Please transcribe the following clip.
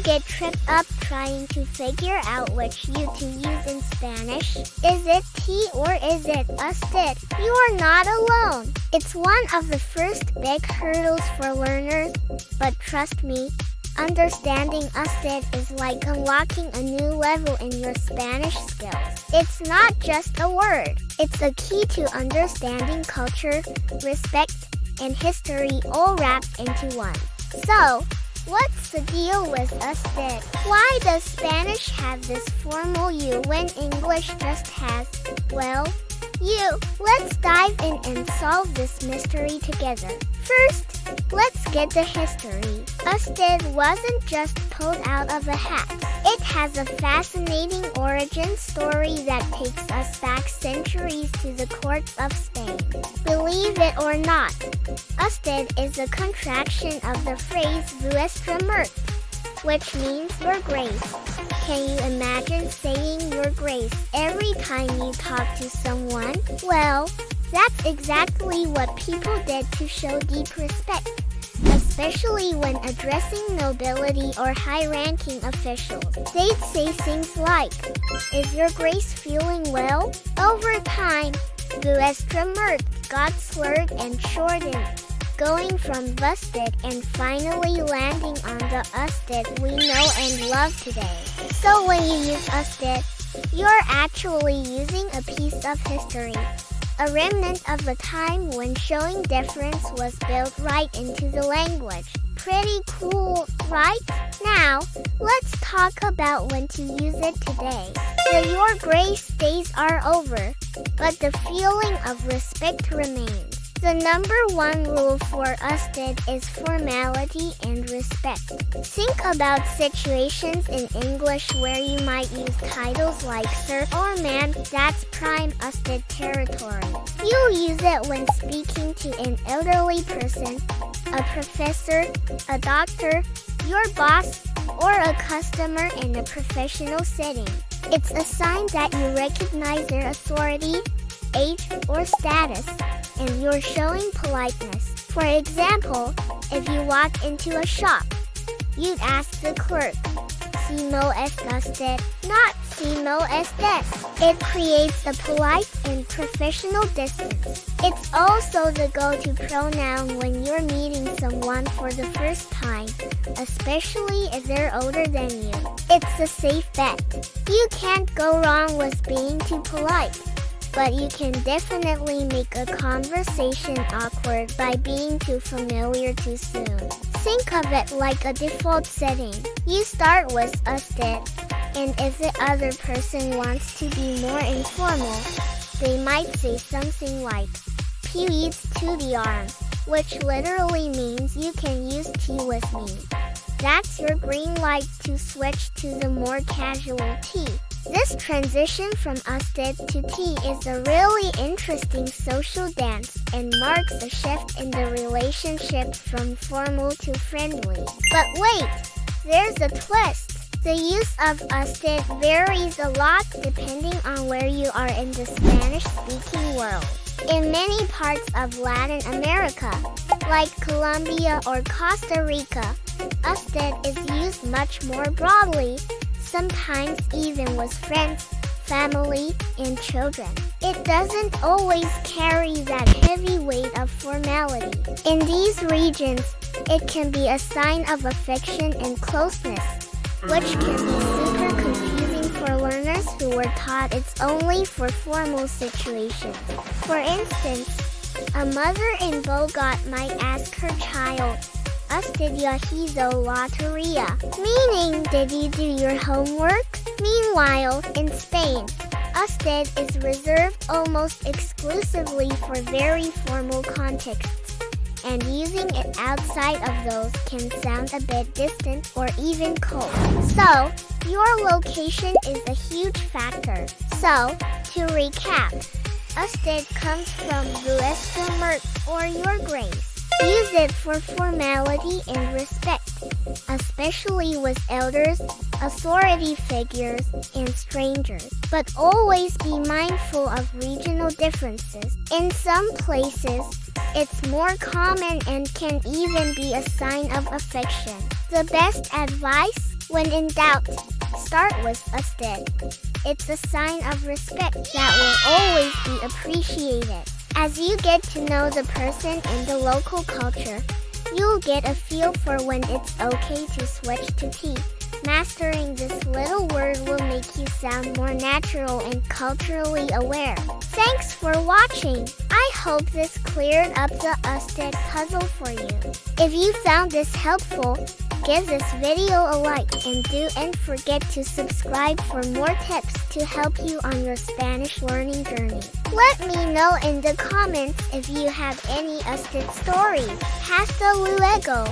get tripped up trying to figure out which you to use in Spanish? Is it T or is it usted? You are not alone. It's one of the first big hurdles for learners, but trust me, understanding usted is like unlocking a new level in your Spanish skills. It's not just a word. It's a key to understanding culture, respect, and history all wrapped into one. So, what's the deal with usted? Why does Spanish have this formal U when English just has, well, you? Let's dive in and solve this mystery together. First, let's get the history. Usted wasn't just pulled out of a hat. It has a fascinating origin story that takes us back centuries to the courts of Spain. Believe it or not, usted is a contraction of the phrase vuestra merced, which means your grace. Can you imagine saying your grace every time you talk to someone? Well, that's exactly what people did to show deep respect, especially when addressing nobility or high-ranking officials. They'd say things like, "Is your grace feeling well?" Over time, vuestra merced got slurred and shortened, going from busted and finally landing on the usted we know and love today. So when you use usted, you're actually using a piece of history, a remnant of the time when showing deference was built right into the language. Pretty cool, right? Now, let's talk about when to use it today. The your grace days are over, but the feeling of respect remains. The number one rule for usted is formality and respect. Think about situations in English where you might use titles like sir or ma'am. That's prime usted territory. You'll use it when speaking to an elderly person, a professor, a doctor, your boss, or a customer in a professional setting. It's a sign that you recognize their authority, age, or status, and you're showing politeness. For example, if you walk into a shop, you'd ask the clerk, "Si no es usted?" not "Si no estes." It creates a polite and professional distance. It's also the go-to pronoun when you're meeting someone for the first time, especially if they're older than you. It's a safe bet. You can't go wrong with being too polite, but you can definitely make a conversation awkward by being too familiar too soon. Think of it like a default setting. You start with usted, and if the other person wants to be more informal, they might say something like, "Please to the arm," which literally means you can use tea with me. That's your green light to switch to the more casual tea. This transition from usted to tea is a really interesting social dance and marks a shift in the relationship from formal to friendly. But wait, there's a twist. The use of usted varies a lot depending on where you are in the Spanish-speaking world. In many parts of Latin America, like Colombia or Costa Rica, usted is used much more broadly, sometimes even with friends, family, and children. It doesn't always carry that heavy weight of formality. In these regions, it can be a sign of affection and closeness, which can be super confusing for learners who were taught it's only for formal situations. For instance, a mother in Bogotá might ask her child, "¿Usted ya hizo la tarea?" meaning, "Did you do your homework?" Meanwhile, in Spain, usted is reserved almost exclusively for very formal contexts, and using it outside of those can sound a bit distant or even cold. So, your location is a huge factor. So, to recap, usted comes from vuestra merced or your grace. Use it for formality and respect, especially with elders, authority figures, and strangers. But always be mindful of regional differences. In some places, it's more common and can even be a sign of affection. The best advice? When in doubt, start with usted. It's a sign of respect that will always be appreciated. As you get to know the person and the local culture, you'll get a feel for when it's okay to switch to T. Mastering this little word will make you sound more natural and culturally aware. Thanks for watching. I hope this cleared up the usted puzzle for you. If you found this helpful, give this video a like and don't forget to subscribe for more tips to help you on your Spanish learning journey. Let me know in the comments if you have any usted stories. Hasta luego!